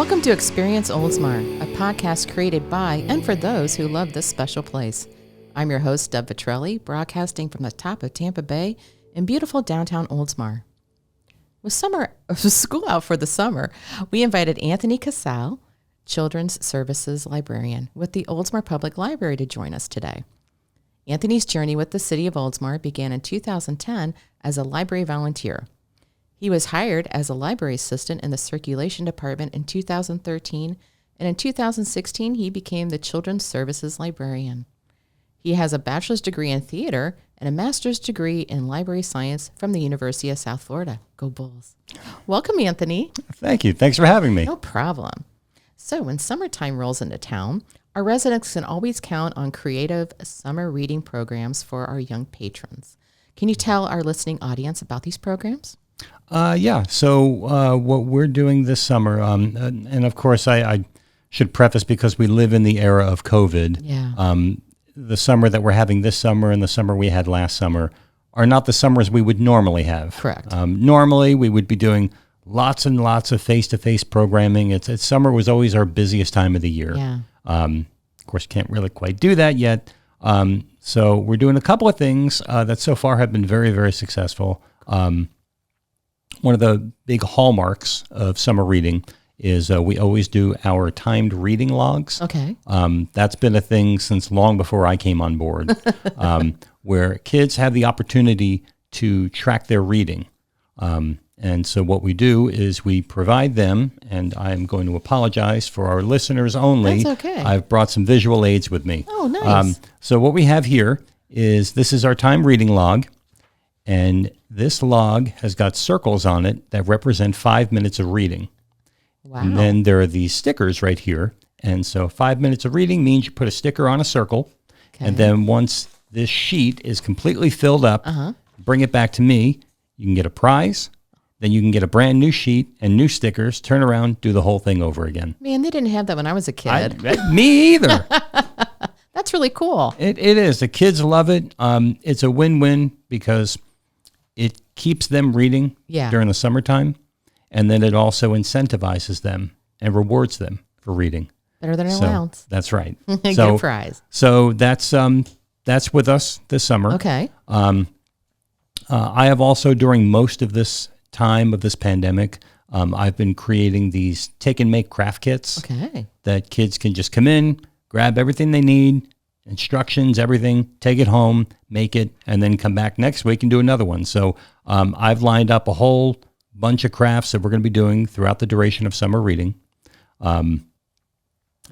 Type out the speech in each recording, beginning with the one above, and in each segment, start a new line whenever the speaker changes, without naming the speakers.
Welcome to Experience Oldsmar, a podcast created by and for those who love this special place. I'm your host, Deb Vitrelli, broadcasting from the top of Tampa Bay in beautiful downtown Oldsmar. With school out for the summer, we invited Anthony Casale, Children's Services Librarian with the Oldsmar Public Library, to join us today. Anthony's journey with the city of Oldsmar began in 2010 as a library volunteer. He was hired as a library assistant in the circulation department in 2013, and in 2016, he became the Children's Services Librarian. He has a bachelor's degree in theater and a master's degree in library science from the University of South Florida. Go Bulls. Welcome, Anthony.
Thank you. Thanks for having me.
No problem. So when summertime rolls into town, our residents can always count on creative summer reading programs for our young patrons. Can you tell our listening audience about these programs?
So what we're doing this summer, and of course I should preface, because we live in the era of COVID.
Yeah.
The summer that we're having this summer and the summer we had last summer are not the summers we would normally have.
Correct.
Normally we would be doing lots and lots of face-to-face programming. Summer was always our busiest time of the year.
Yeah.
Of course, can't really quite do that yet. So we're doing a couple of things that so far have been very, very successful. One of the big hallmarks of summer reading is we always do our timed reading logs.
Okay.
That's been a thing since long before I came on board, where kids have the opportunity to track their reading. And so what we do is we provide them, and I'm going to apologize for our listeners only.
That's okay.
I've brought some visual aids with me.
Oh, nice.
So what we have here is, this is our time reading log, and this log has got circles on it that represent 5 minutes of reading.
Wow.
And then there are these stickers right here. And so 5 minutes of reading means you put a sticker on a circle.
Okay.
And then once this sheet is completely filled up, bring it back to me. You can get a prize. Then you can get a brand new sheet and new stickers, turn around, do the whole thing over again.
Man, they didn't have that when I was a kid.
Me either.
That's really cool.
It is. The kids love it. It's a win-win because it keeps them reading during the summertime, and then it also incentivizes them and rewards them for reading.
Better than an allowance.
That's right.
Get a prize.
So that's with us this summer.
Okay.
I have also, during most of this time of this pandemic, I've been creating these take and make craft kits.
Okay.
That kids can just come in, grab everything they need, instructions, everything, take it home, make it, and then come back next week and do another one. So I've lined up a whole bunch of crafts that we're going to be doing throughout the duration of summer reading. And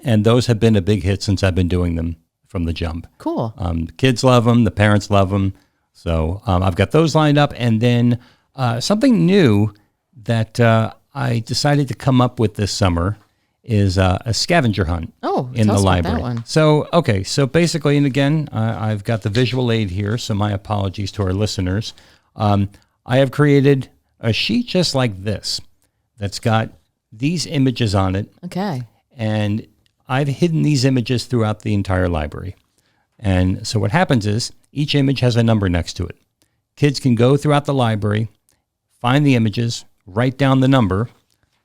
those have been a big hit since I've been doing them from the jump.
Cool.
The kids love them. The parents love them. So I've got those lined up. And then something new that I decided to come up with this summer is a scavenger hunt in the library.
That one.
So basically, and again, I've got the visual aid here, so my apologies to our listeners. I have created a sheet just like this that's got these images on it.
Okay.
And I've hidden these images throughout the entire library. And so what happens is each image has a number next to it. Kids can go throughout the library, find the images, write down the number.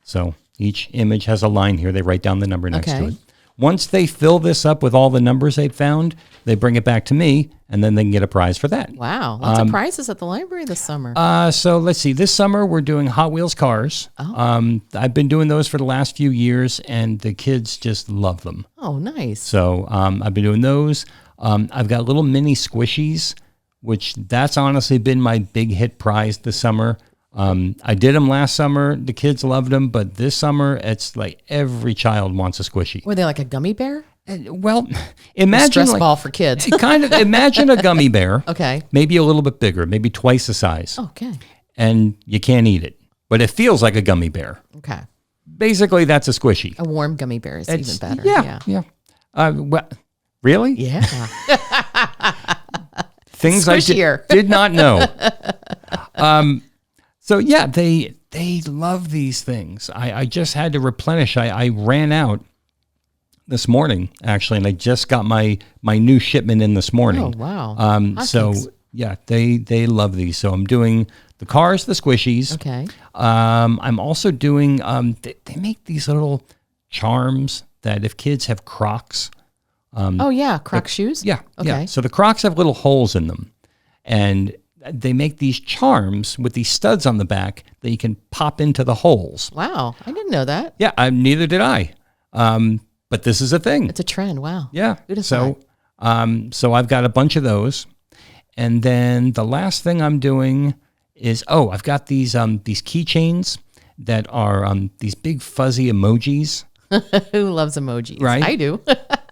So each image has a line here. They write down the number next to it. Once they fill this up with all the numbers they've found, they bring it back to me, and then they can get a prize for that.
Wow. Lots of prizes at the library this summer.
So let's see. This summer, we're doing Hot Wheels cars. I've been doing those for the last few years, and the kids just love them.
Oh, nice.
So I've been doing those. I've got little mini squishies, which that's honestly been my big hit prize this summer. I did them last summer. The kids loved them, but this summer it's like every child wants a squishy.
Were they like a gummy bear?
Well, imagine
stress ball for kids.
Imagine a gummy bear.
Okay.
Maybe a little bit bigger, maybe twice the size.
Okay.
And you can't eat it, but it feels like a gummy bear.
Okay.
Basically, that's a squishy.
A warm gummy bear is even better.
Yeah. Well, really?
Yeah.
Things I did not know. So yeah, they love these things. I just had to replenish. I ran out this morning, actually, and I just got my new shipment in this morning.
Oh, wow.
So yeah, they love these. So I'm doing the cars, the squishies.
Okay.
I'm also doing, they make these little charms that if kids have Crocs.
Oh, yeah. Croc shoes?
Yeah.
Okay.
Yeah. So the Crocs have little holes in them. And they make these charms with these studs on the back that you can pop into the holes.
Wow. I didn't know that.
Yeah. Neither did I. But this is a thing.
It's a trend. Wow.
Yeah.
Who'd have
So,
thought?
so I've got a bunch of those. And then the last thing I'm doing is, I've got these keychains that are these big fuzzy emojis.
Who loves emojis?
Right.
I do.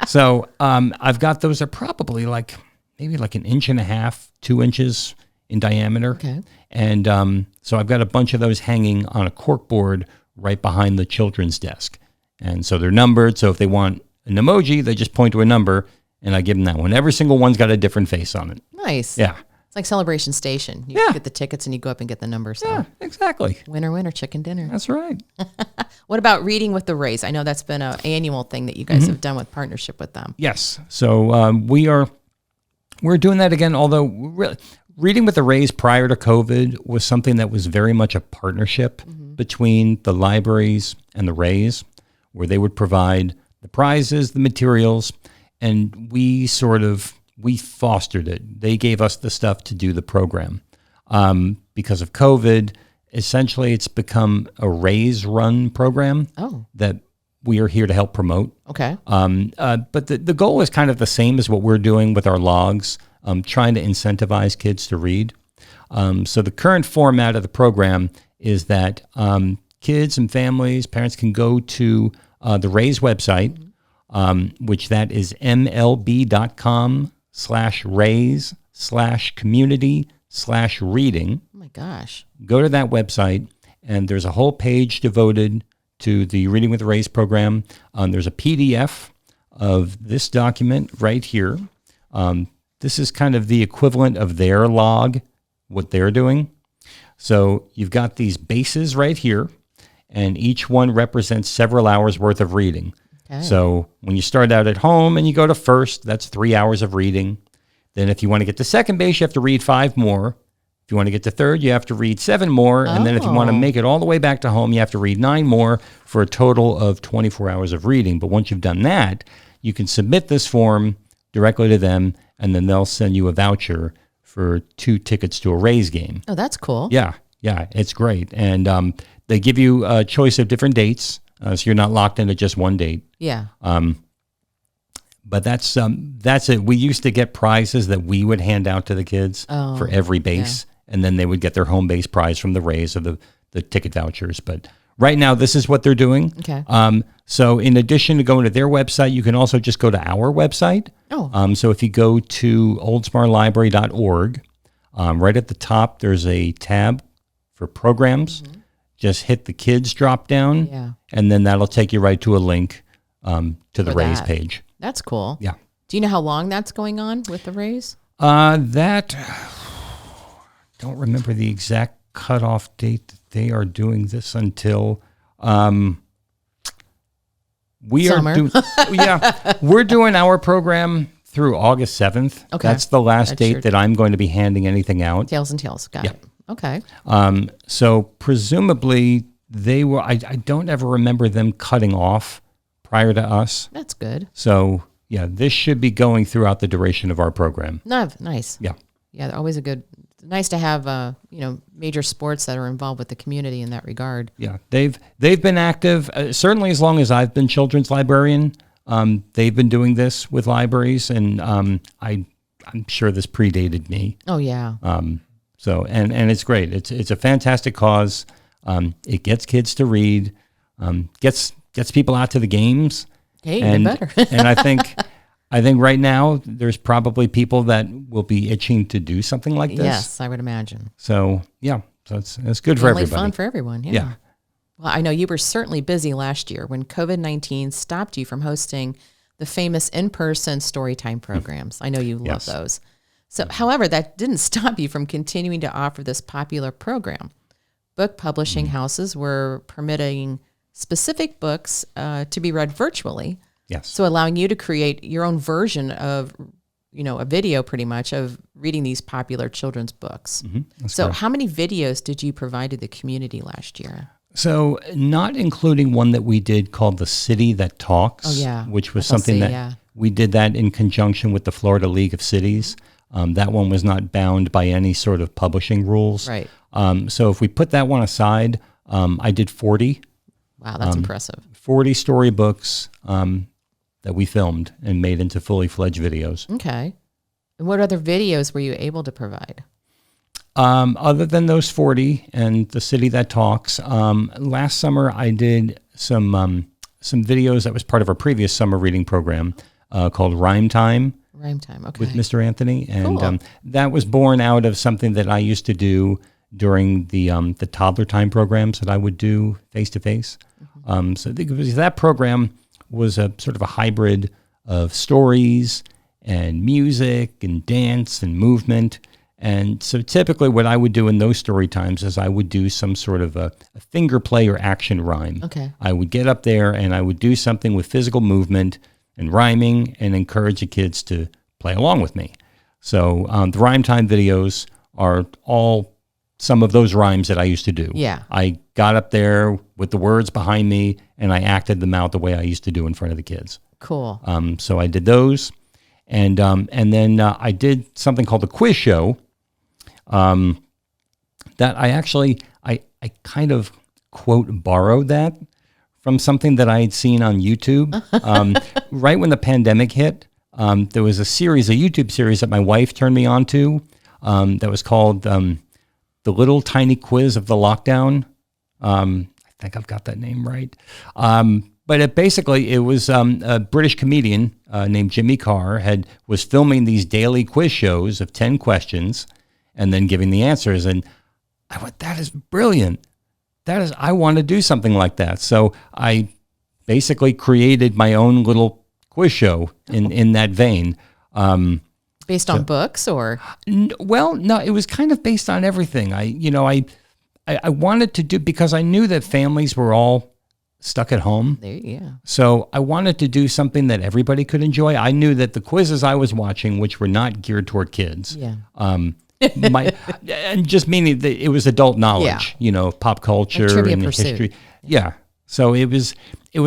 So I've got those. Are probably maybe like 1.5 inches, 2 inches in diameter.
Okay.
And so I've got a bunch of those hanging on a cork board right behind the children's desk. And so they're numbered. So if they want an emoji, they just point to a number and I give them that one. Every single one's got a different face on it.
Nice.
Yeah.
It's like Celebration Station. You get the tickets and you go up and get the numbers. So.
Yeah, exactly.
Winner, winner, chicken dinner.
That's right.
What about Reading with the Rays? I know that's been an annual thing that you guys have done with partnership with them.
Yes. So we're doing that again, although Reading with the Rays prior to COVID was something that was very much a partnership between the libraries and the Rays, where they would provide the prizes, the materials, and we fostered it. They gave us the stuff to do the program. Because of COVID, essentially it's become a Rays-run program that we are here to help promote.
Okay.
But the goal is kind of the same as what we're doing with our logs, trying to incentivize kids to read. So the current format of the program is that kids and families, parents can go to the Rays website, which that is mlb.com/rays/community/reading.
Oh my gosh.
Go to that website, and there's a whole page devoted to the Reading with the Rays program. There's a PDF of this document right here. This is kind of the equivalent of their log, what they're doing. So you've got these bases right here, and each one represents several hours worth of reading. Okay. So when you start out at home and you go to first, that's 3 hours of reading. Then if you want to get to second base, you have to read 5 more. If you want to get to third, you have to read 7 more. And then if you want to make it all the way back to home, you have to read 9 more for a total of 24 hours of reading. But once you've done that, you can submit this form directly to them, and then they'll send you a voucher for 2 tickets to a Rays game.
Oh, that's cool.
Yeah, it's great. And they give you a choice of different dates, so you're not locked into just one date.
Yeah.
But that's it. We used to get prizes that we would hand out to the kids for every base, and then they would get their home base prize from the Rays or the ticket vouchers. But right now, this is what they're doing.
Okay.
So in addition to going to their website, you can also just go to our website.
Oh.
So if you go to oldsmarlibrary.org, right at the top, there's a tab for programs. Mm-hmm. Just hit the kids drop down, and then that'll take you right to a link to the Rays page.
That's cool.
Yeah.
Do you know how long that's going on with the Rays?
Don't remember the exact cutoff date that they are doing this until.
Summer.
We're doing our program through August 7th. Okay. That's the last date that I'm going to be handing anything out.
Tails and Tails. Got it. Okay.
So presumably they were, I don't ever remember them cutting off prior to us.
That's good.
So this should be going throughout the duration of our program.
Nice.
Yeah.
Yeah. They're always nice to have, major sports that are involved with the community in that regard.
Yeah. They've been active, certainly as long as I've been children's librarian. They've been doing this with libraries, and I'm sure this predated me.
Oh yeah.
So and it's great. It's a fantastic cause. It gets kids to read, gets people out to the games.
Hey, even better.
And I think right now there's probably people that will be itching to do something like this.
Yes, I would imagine.
So it's good for everybody.
Fun for everyone. Yeah. Well, I know you were certainly busy last year when COVID-19 stopped you from hosting the famous in-person storytime programs. I know you love those. So, however, that didn't stop you from continuing to offer this popular program. Book publishing houses were permitting specific books to be read virtually.
Yes.
So allowing you to create your own version of, a video pretty much of reading these popular children's books.
Mm-hmm.
So how many videos did you provide to the community last year?
So not including one that we did called The City That Talks,
Oh, yeah.
which was
FLC,
something that
yeah.
we did that in conjunction with the Florida League of Cities. That one was not bound by any sort of publishing rules.
Right.
So if we put that one aside, I did 40.
Wow, that's impressive.
40 storybooks that we filmed and made into fully fledged videos.
Okay. And what other videos were you able to provide?
Other than those 40 and The City That Talks, last summer I did some videos that was part of our previous summer reading program called Rhyme Time.
Rhyme Time, okay.
With Mr. Anthony. And
Cool.
that was born out of something that I used to do during the toddler time programs that I would do face-to-face. So that program was a sort of a hybrid of stories and music and dance and movement. And so typically what I would do in those story times is I would do some sort of a finger play or action rhyme.
Okay.
I would get up there and I would do something with physical movement and rhyming and encourage the kids to play along with me. So the Rhyme Time videos are all some of those rhymes that I used to do.
Yeah.
I got up there with the words behind me and I acted them out the way I used to do in front of the kids.
Cool.
So I did those. And then I did something called the quiz show that I kind of, quote, borrowed that from something that I had seen on YouTube. Right when the pandemic hit, there was a YouTube series that my wife turned me on to that was called The Little Tiny Quiz of the Lockdown. I think I've got that name right. But it was a British comedian named Jimmy Carr was filming these daily quiz shows of 10 questions and then giving the answers. And I went, that is brilliant. I want to do something like that. So I basically created my own little quiz show in that vein.
Based on books or?
Well, no, it was kind of based on everything. I wanted to do, because I knew that families were all stuck at home.
Yeah.
So I wanted to do something that everybody could enjoy. I knew that the quizzes I was watching, which were not geared toward kids,
Yeah.
and just meaning that it was adult knowledge, pop culture
Trivia
and
Pursuit.
history. Yeah. So it was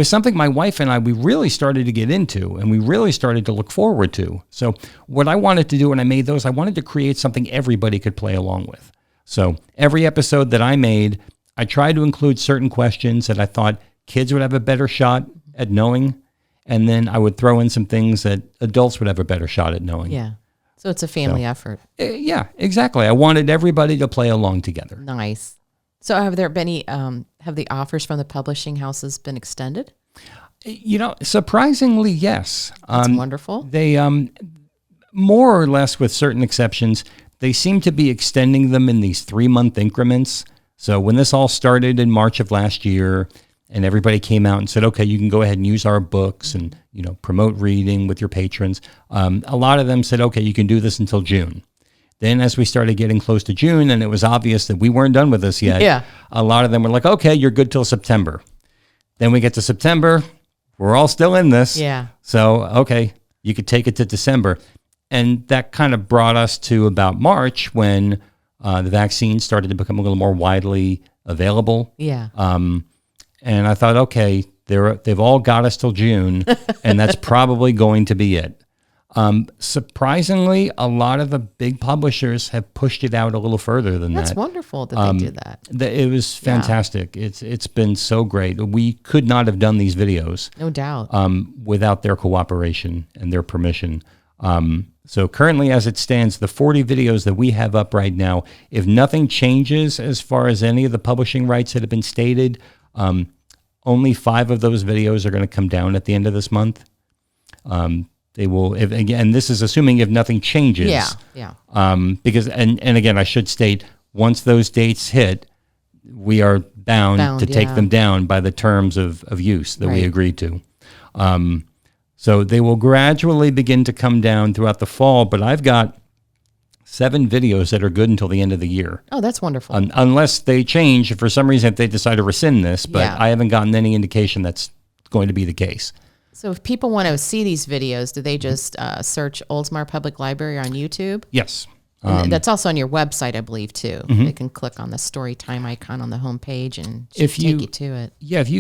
something my wife and I, we really started to get into and we really started to look forward to. So what I wanted to do when I made those, I wanted to create something everybody could play along with. So every episode that I made, I tried to include certain questions that I thought kids would have a better shot at knowing. And then I would throw in some things that adults would have a better shot at knowing.
Yeah. So it's a family effort.
Yeah, exactly. I wanted everybody to play along together.
Nice. So have there been any, have the offers from the publishing houses been extended?
Surprisingly, yes.
That's wonderful.
They, more or less with certain exceptions, they seem to be extending them in these 3-month increments. So when this all started in March of last year and everybody came out and said, okay, you can go ahead and use our books and, promote reading with your patrons. A lot of them said, okay, you can do this until June. Then as we started getting close to June and it was obvious that we weren't done with this yet, a lot of them were like, okay, you're good till September. Then we get to September, we're all still in this.
Yeah.
So, okay, you could take it to December. And that kind of brought us to about March when the vaccine started to become a little more widely available.
Yeah.
And I thought, okay, they've all got us till June, and that's probably going to be it. Surprisingly, a lot of the big publishers have pushed it out a little further than that.
That's wonderful that they did that.
It was fantastic. Yeah. It's been so great. We could not have done these videos,
No doubt.
without their cooperation and their permission. So currently, as it stands, the 40 videos that we have up right now, if nothing changes as far as any of the publishing rights that have been stated, only 5 of those videos are going to come down at the end of this month. They will, again, this is assuming if nothing changes.
Yeah.
Because, and again, I should state, once those dates hit, we are bound to take them down by the terms of use that we agreed to. So they will gradually begin to come down throughout the fall, but I've got 7 videos that are good until the end of the year.
Oh, that's wonderful.
Unless they change, for some reason, if they decide to rescind this, but I haven't gotten any indication that's going to be the case.
So if people want to see these videos, do they just search Oldsmar Public Library on YouTube?
Yes.
And that's also on your website, I believe, too. They can click on the story time icon on the homepage and take you to it.
Yeah, if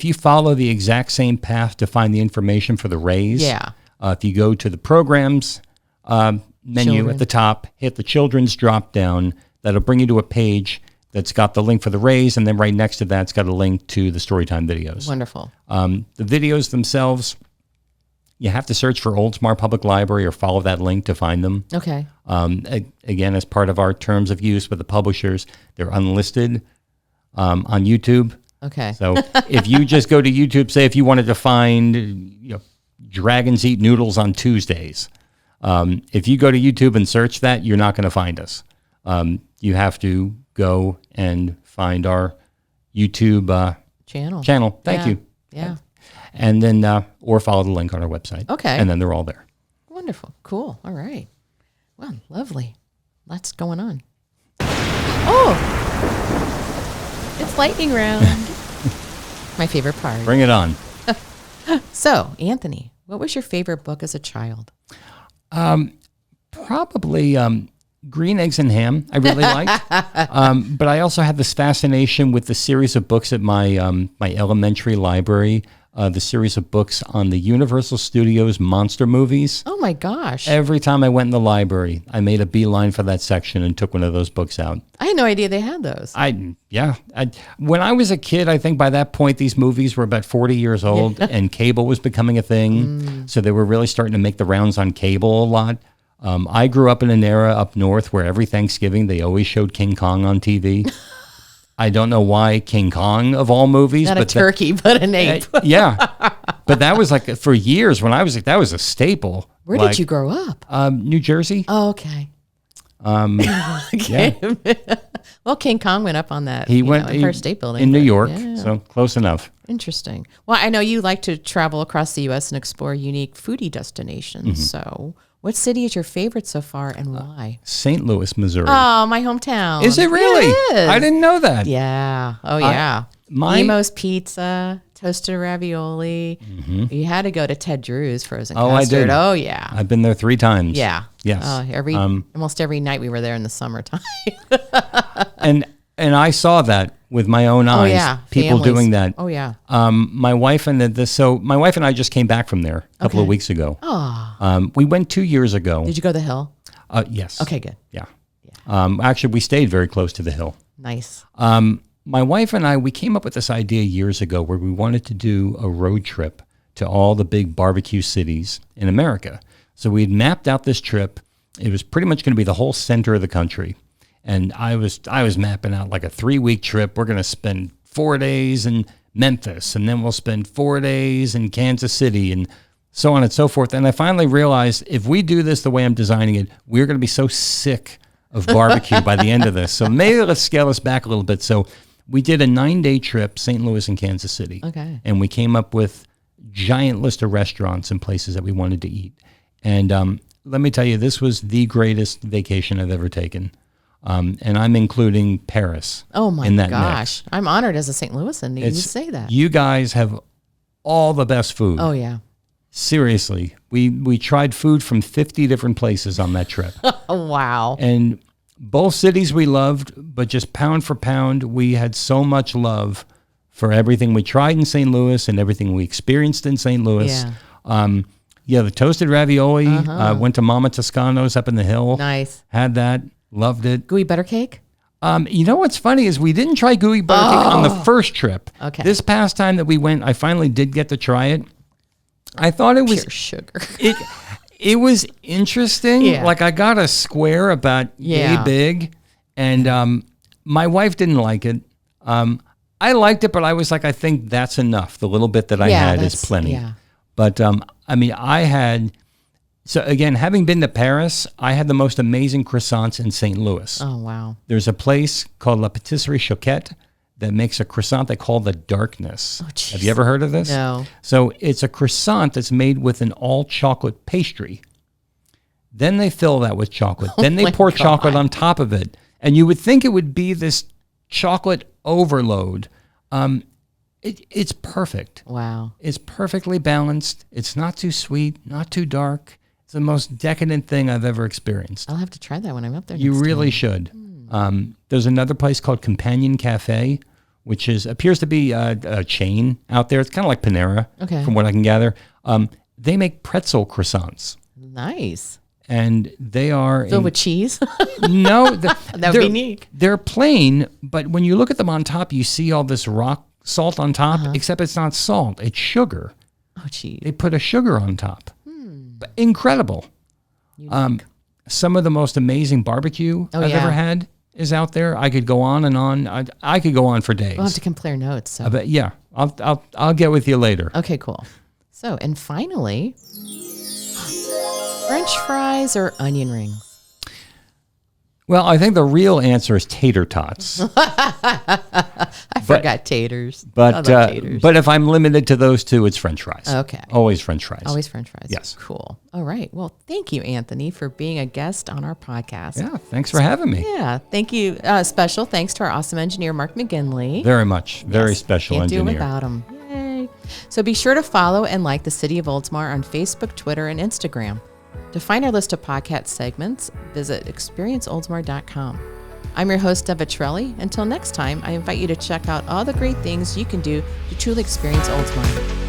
you follow the exact same path to find the information for the raise.
Yeah.
If you go to the programs menu at the top, hit the children's drop down, that'll bring you to a page that's got the link for the raise, and then right next to that, it's got a link to the Storytime videos.
Wonderful.
The videos themselves, you have to search for Oldsmar Public Library or follow that link to find them.
Okay.
Again, as part of our terms of use with the publishers, they're unlisted on YouTube.
Okay.
So if you just go to YouTube, say if you wanted to find dragons eat noodles on Tuesdays, if you go to YouTube and search that, you're not going to find us. You have to go and find our YouTube channel. Thank you.
Yeah.
And then, or follow the link on our website.
Okay.
And then they're all there.
Wonderful. Cool. All right. Well, lovely. Lots going on. Oh, it's lightning round. My favorite part.
Bring it on.
So, Anthony, what was your favorite book as a child?
Probably Green Eggs and Ham. I really liked. But I also had this fascination with the series of books at my my elementary library. The series of books on the Universal Studios monster movies.
Oh my gosh.
Every time I went in the library, I made a beeline for that section and took one of those books out.
I had no idea they had those.
When I was a kid, I think by that point, these movies were about 40 years old and cable was becoming a thing. So they were really starting to make the rounds on cable a lot. I grew up in an era up north where every Thanksgiving, they always showed King Kong on TV. I don't know why King Kong of all movies.
Not a turkey, but an ape.
Yeah. But that was like, for years when I was like, that was a staple.
Where did you grow up?
New Jersey.
Oh, okay.
Yeah.
Well, King Kong went up on that Empire State Building.
In New York, so close enough.
Interesting. Well, I know you like to travel across the U.S. and explore unique foodie destinations. So what city is your favorite so far and why?
St. Louis, Missouri.
Oh, my hometown.
Is it really?
Yeah, it is.
I didn't know that.
Yeah. Oh, yeah. Emo's Pizza, toasted ravioli. You had to go to Ted Drew's frozen custard.
I did.
Oh, yeah.
I've been there 3 times.
Yeah.
Yes.
Almost every night we were there in the summertime.
And I saw that with my own eyes.
Oh, yeah.
People
Families.
doing that.
Oh, yeah.
My wife and my wife and I just came back from there a couple of weeks ago.
Oh.
We went 2 years ago.
Did you go to the hill?
Yes.
Okay, good.
Yeah. Actually, we stayed very close to the hill.
Nice.
My wife and I, we came up with this idea years ago where we wanted to do a road trip to all the big barbecue cities in America. So we had mapped out this trip. It was pretty much going to be the whole center of the country. And I was mapping out like a 3-week trip. We're going to spend 4 days in Memphis, and then we'll spend 4 days in Kansas City, and so on and so forth. And I finally realized if we do this the way I'm designing it, we're going to be so sick of barbecue by the end of this. So maybe let's scale this back a little bit. So we did a 9-day trip, St. Louis and Kansas City.
Okay.
And we came up with giant list of restaurants and places that we wanted to eat. And let me tell you, this was the greatest vacation I've ever taken. And I'm including Paris.
Oh my
in that
gosh.
mix.
I'm honored as a St. Louisan that you say that.
You guys have all the best food.
Oh yeah.
Seriously. We tried food from 50 different places on that trip.
Oh wow.
And both cities we loved, but just pound for pound, we had so much love for everything we tried in St. Louis and everything we experienced in St. Louis.
Yeah.
The toasted ravioli. Went to Mama Toscano's up in the hill.
Nice.
Had that. Loved it.
Gooey butter cake?
You know what's funny is we didn't try gooey butter cake on the first trip.
Okay.
This past time that we went, I finally did get to try it. I thought it was
pure sugar.
It was interesting.
Yeah.
Like I got a square about yay big, and my wife didn't like it. I liked it, but I was like, I think that's enough. The little bit that I had is plenty.
Yeah.
But I mean, so again, having been to Paris, I had the most amazing croissants in St. Louis.
Oh wow.
There's a place called La Patisserie Choquette that makes a croissant they call the Darkness.
Oh, geez.
Have you ever heard of this?
No.
So it's a croissant that's made with an all-chocolate pastry. Then they fill that with chocolate. Then they pour chocolate on top of it. And you would think it would be this chocolate overload. It's perfect.
Wow.
It's perfectly balanced. It's not too sweet, not too dark. It's the most decadent thing I've ever experienced.
I'll have to try that when I'm up there.
You
next
really
time.
should. There's another place called Companion Cafe, which appears to be a chain out there. It's kind of like Panera, from what I can gather. They make pretzel croissants.
Nice.
And they are
filled with cheese.
No,
that would be neat.
They're plain, but when you look at them on top, you see all this rock salt on top. Except it's not salt; it's sugar.
Oh, geez.
They put a sugar on top. Incredible. Some of the most amazing barbecue I've ever had is out there. I could go on and on. I could go on for days.
We'll have to compare notes. So.
But yeah, I'll get with you later.
Okay, cool. So, and finally, French fries or onion rings?
Well, I think the real answer is tater tots.
I forgot taters.
But if I'm limited to those two, it's French fries.
Okay.
Always French fries.
Always French fries.
Yes.
Cool. All right. Well, thank you, Anthony, for being a guest on our podcast.
Yeah, thanks for having me.
Yeah, thank you. Special thanks to our awesome engineer, Mark McGinley.
Very much. Very special
Can't
engineer.
do it without him. Yay. So be sure to follow and like the City of Oldsmar on Facebook, Twitter, and Instagram. To find our list of podcast segments, visit experienceoldsmar.com. I'm your host, Deb Vitrelli. Until next time, I invite you to check out all the great things you can do to truly experience Oldsmar.